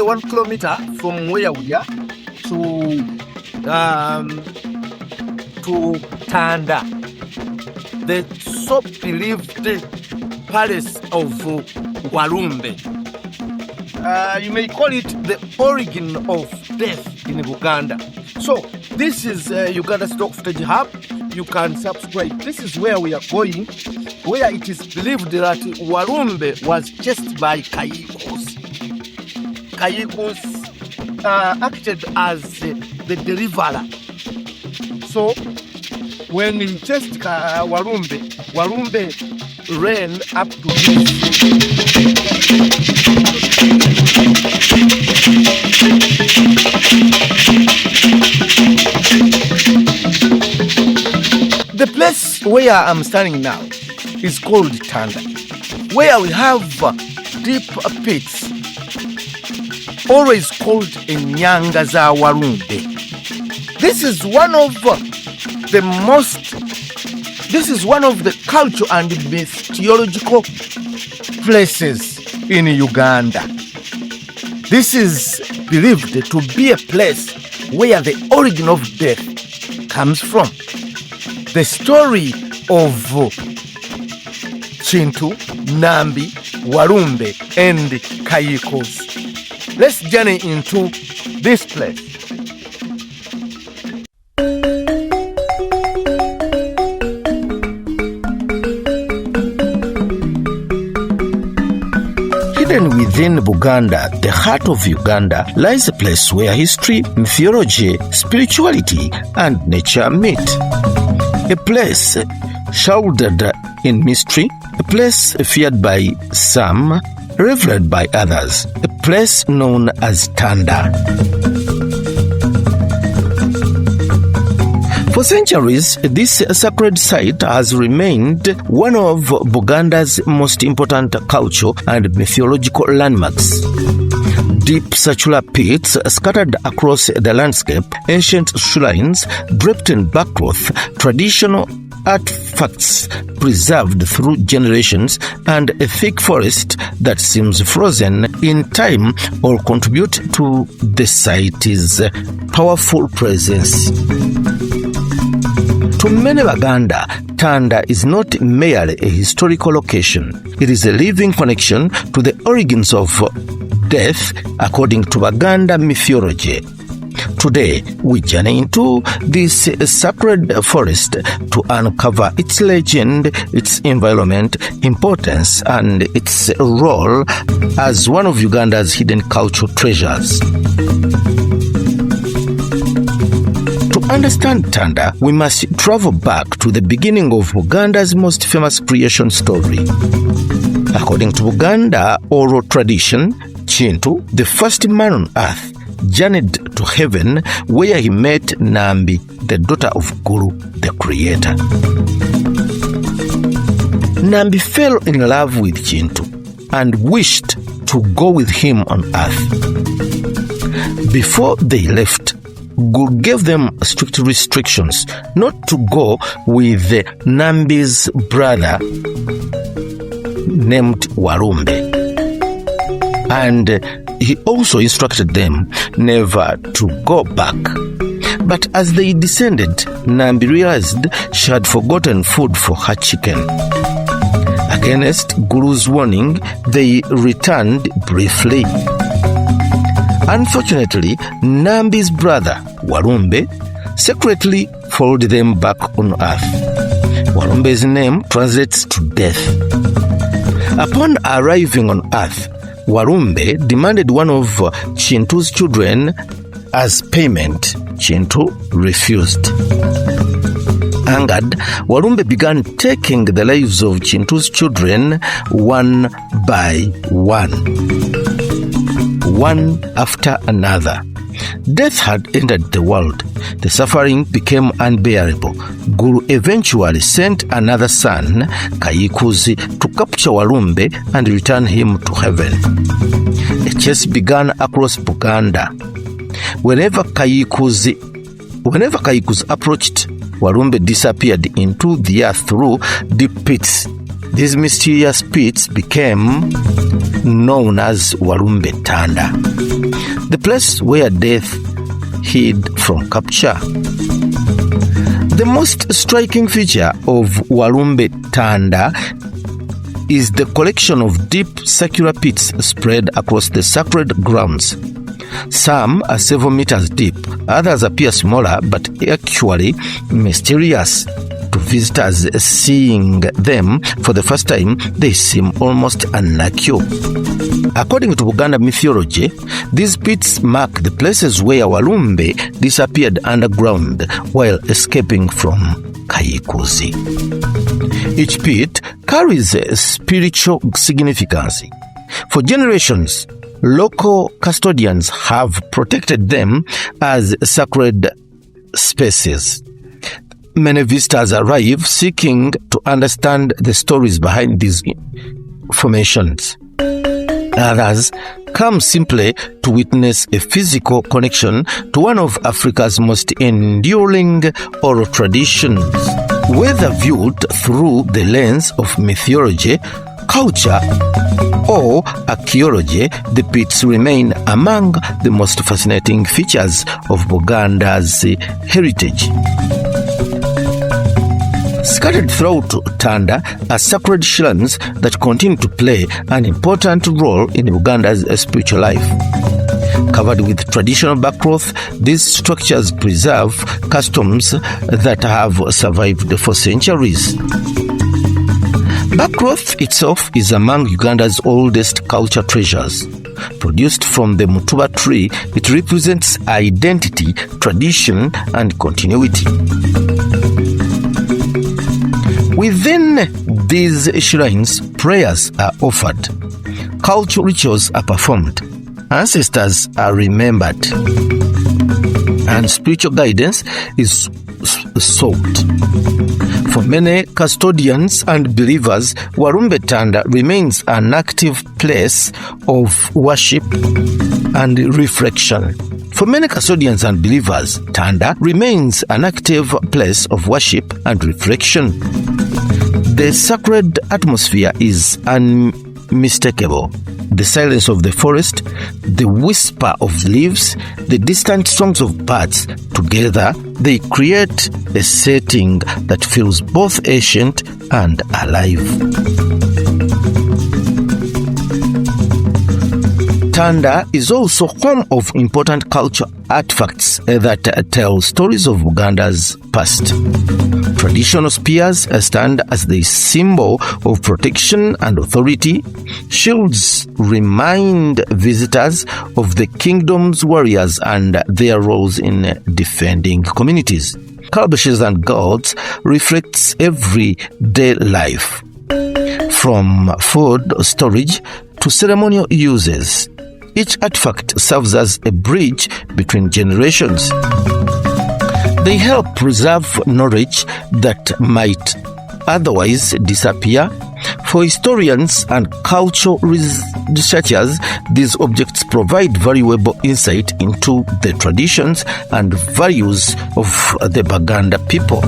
1 kilometer from where we are to Tanda, the so-believed palace of Walumbe. You may call it the origin of death in Uganda. So this is Uganda Stock Footage Hub. You can subscribe. This is where we are going, where it is believed that Walumbe was chased by Kayikuzi. Kayikuzi acted as the deliverer. So when he chased Walumbe ran up to the place where I'm standing now is called Tanda, where we have deep pits, always called Enyanga za Walumbe. This is one of the cultural and mythological places in Uganda. This is believed to be a place where the origin of death comes from. The story of Chintu, Nambi, Walumbe, and Kayikuzi. Let's journey into this place. Hidden within Buganda, the heart of Uganda, lies a place where history, mythology, spirituality, and nature meet. A place shrouded in mystery, a place feared by some, revered by others, a place known as Tanda. For centuries, this sacred site has remained one of Buganda's most important cultural and mythological landmarks. Deep circular pits scattered across the landscape, ancient shrines draped in backcloth, traditional artifacts preserved through generations, and a thick forest that seems frozen in time all contribute to the site's powerful presence. To many Baganda, Tanda is not merely a historical location. It is a living connection to the origins of death according to Baganda mythology. Today, we journey into this sacred forest to uncover its legend, its environment, importance, and its role as one of Uganda's hidden cultural treasures. To understand Tanda, we must travel back to the beginning of Uganda's most famous creation story. According to Uganda oral tradition, Chintu, the first man on earth, journeyed to heaven where he met Nambi, the daughter of Guru, the creator. Nambi fell in love with Chintu and wished to go with him on earth. Before they left, Guru gave them strict restrictions not to go with Nambi's brother named Walumbe. And he also instructed them never to go back. But as they descended, Nambi realized she had forgotten food for her chicken. Against Guru's warning, they returned briefly. Unfortunately, Nambi's brother, Walumbe, secretly followed them back on earth. Walumbe's name translates to death. Upon arriving on earth, Walumbe demanded one of Chintu's children as payment. Chintu refused. Angered, Walumbe began taking the lives of Chintu's children one by one after another. Death had entered the world. The suffering became unbearable. Guru eventually sent another son, Kayikuzi, to capture Walumbe and return him to heaven. A chase began across Buganda. Whenever Kayikuzi approached, Walumbe disappeared into the earth through deep pits. These mysterious pits became known as Walumbe Tanda, the place where death hid from capture. The most striking feature of Walumbe Tanda is the collection of deep circular pits spread across the sacred grounds. Some are several meters deep, others appear smaller but actually mysterious. To visitors seeing them for the first time, they seem almost unnatural. According to Buganda mythology, these pits mark the places where Walumbe disappeared underground while escaping from Kayikuzi. Each pit carries a spiritual significance. For generations, local custodians have protected them as sacred spaces. Many visitors arrive seeking to understand the stories behind these formations. Others come simply to witness a physical connection to one of Africa's most enduring oral traditions. Whether viewed through the lens of mythology, culture, or archaeology, the pits remain among the most fascinating features of Buganda's heritage. Scattered throughout Tanda are sacred shrines that continue to play an important role in Uganda's spiritual life. Covered with traditional backcloth, these structures preserve customs that have survived for centuries. Backcloth itself is among Uganda's oldest culture treasures. Produced from the mutuba tree, it represents identity, tradition, and continuity. Within these shrines, prayers are offered, cultural rituals are performed, ancestors are remembered, and spiritual guidance is sought. For many custodians and believers, Walumbe Tanda remains an active place of worship and reflection. For many custodians and believers, Tanda remains an active place of worship and reflection. The sacred atmosphere is unmistakable. The silence of the forest, the whisper of leaves, the distant songs of birds, together they create a setting that feels both ancient and alive. Tanda is also home of important cultural artifacts that tell stories of Uganda's past. Traditional spears stand as the symbol of protection and authority. Shields remind visitors of the kingdom's warriors and their roles in defending communities. Calabashes and gourds reflects everyday life, from food storage to ceremonial uses. Each artifact serves as a bridge between generations. They help preserve knowledge that might otherwise disappear. For historians and cultural researchers, these objects provide valuable insight into the traditions and values of the Baganda people.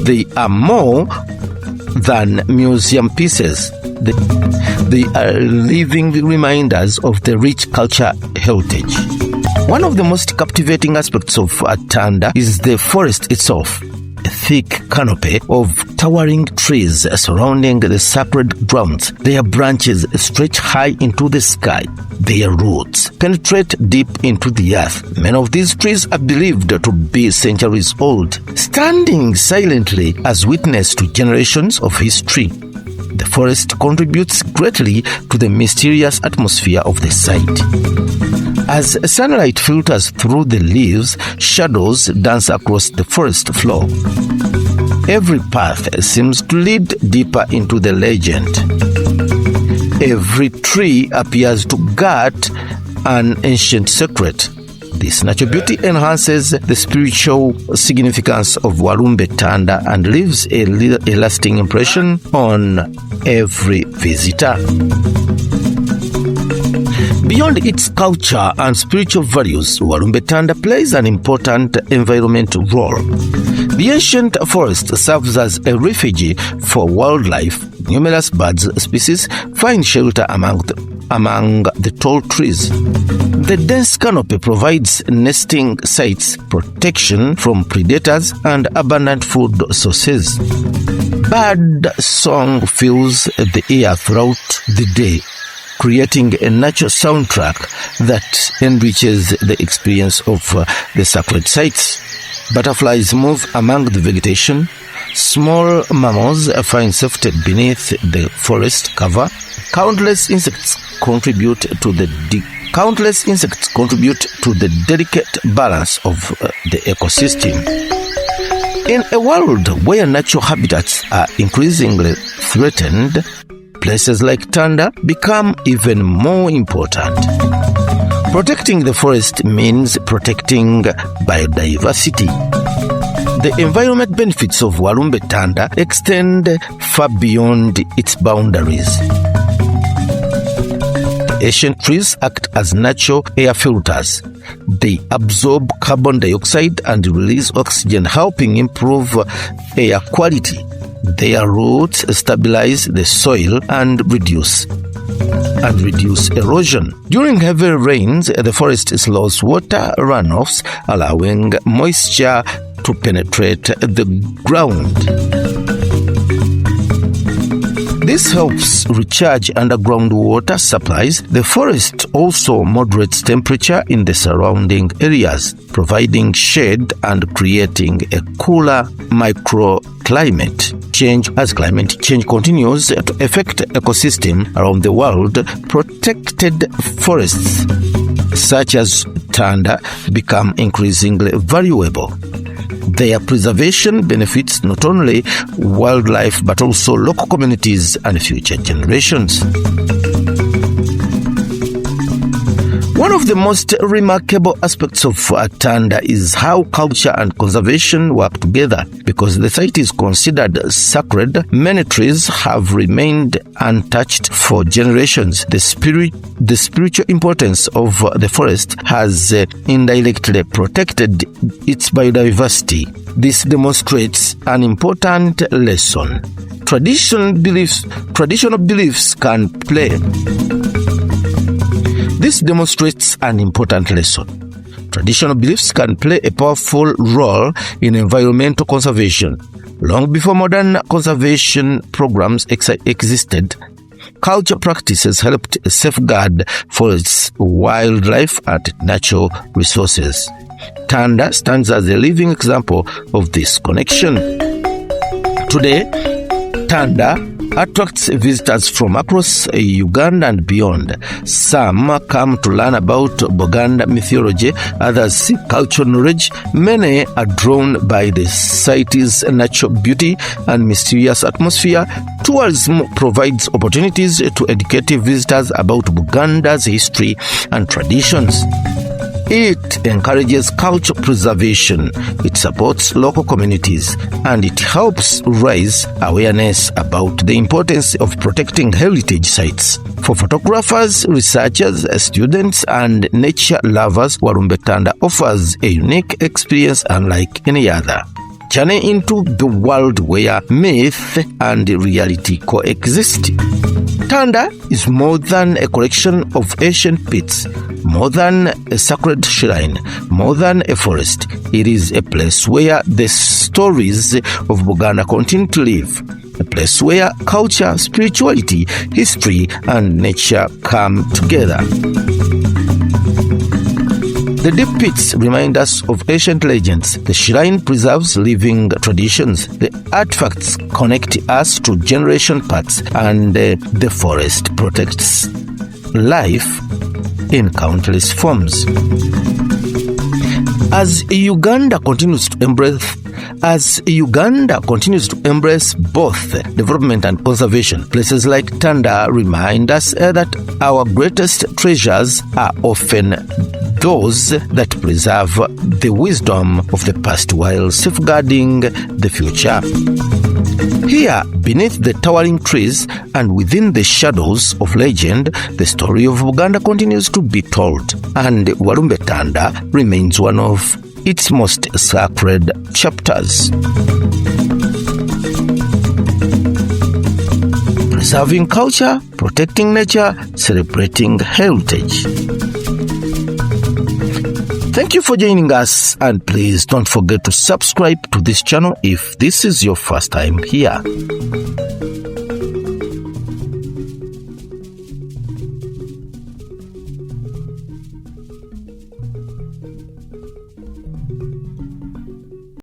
They are more than museum pieces. They are living reminders of the rich culture heritage. One of the most captivating aspects of Tanda is the forest itself. A thick canopy of towering trees surrounding the sacred grounds. Their branches stretch high into the sky. Their roots penetrate deep into the earth. Many of these trees are believed to be centuries old, standing silently as witness to generations of history. The forest contributes greatly to the mysterious atmosphere of the site. As sunlight filters through the leaves, shadows dance across the forest floor. Every path seems to lead deeper into the legend. Every tree appears to guard an ancient secret. This natural beauty enhances the spiritual significance of Walumbe Tanda and leaves a lasting impression on every visitor. Beyond its culture and spiritual values, Walumbe Tanda plays an important environmental role. The ancient forest serves as a refuge for wildlife, numerous bird species find shelter among the tall trees. The dense canopy provides nesting sites, protection from predators, and abundant food sources. Bird song fills the air throughout the day, creating a natural soundtrack that enriches the experience of the sacred sites. Butterflies move among the vegetation. Small mammals find safety beneath the forest cover. Countless insects contribute to the delicate balance of the ecosystem. In a world where natural habitats are increasingly threatened, places like Tanda become even more important. Protecting the forest means protecting biodiversity. The environment benefits of Walumbe Tanda extend far beyond its boundaries. Ancient trees act as natural air filters. They absorb carbon dioxide and release oxygen, helping improve air quality. Their roots stabilize the soil and reduce erosion. During heavy rains, the forest slows water runoffs, allowing moisture to penetrate the ground. This helps recharge underground water supplies. The forest also moderates temperature in the surrounding areas, providing shade and creating a cooler microclimate. As climate change continues to affect ecosystem around the world, protected forests such as Tanda become increasingly valuable. Their preservation benefits not only wildlife but also local communities and future generations. One of the most remarkable aspects of Tanda is how culture and conservation work together. Because the site is considered sacred, many trees have remained untouched for generations. The spiritual importance of the forest has indirectly protected its biodiversity. This demonstrates an important lesson. Traditional beliefs can play. This demonstrates an important lesson. Traditional beliefs can play a powerful role in environmental conservation. Long before modern conservation programs existed, culture practices helped safeguard forests, wildlife, and natural resources. Tanda stands as a living example of this connection. Today, Tanda attracts visitors from across Uganda and beyond. Some come to learn about Buganda mythology, others seek cultural knowledge. Many are drawn by the site's natural beauty and mysterious atmosphere. Tourism provides opportunities to educate visitors about Buganda's history and traditions. It encourages culture preservation, it supports local communities, and it helps raise awareness about the importance of protecting heritage sites. For photographers, researchers, students, and nature lovers, Walumbe Tanda offers a unique experience unlike any other. Journey into the world where myth and reality coexist. Tanda is more than a collection of ancient pits, more than a sacred shrine, more than a forest. It is a place where the stories of Buganda continue to live, a place where culture, spirituality, history, and nature come together. The deep pits remind us of ancient legends. The shrine preserves living traditions. The artifacts connect us to generation paths, and the forest protects life in countless forms. As Uganda continues to embrace both development and conservation, places like Tanda remind us that our greatest treasures are often those that preserve the wisdom of the past while safeguarding the future. Here, beneath the towering trees and within the shadows of legend, the story of Uganda continues to be told, and Walumbe Tanda remains one of its most sacred chapters. preserving culture, protecting nature, celebrating heritage. Thank you for joining us, and please don't forget to subscribe to this channel if this is your first time here.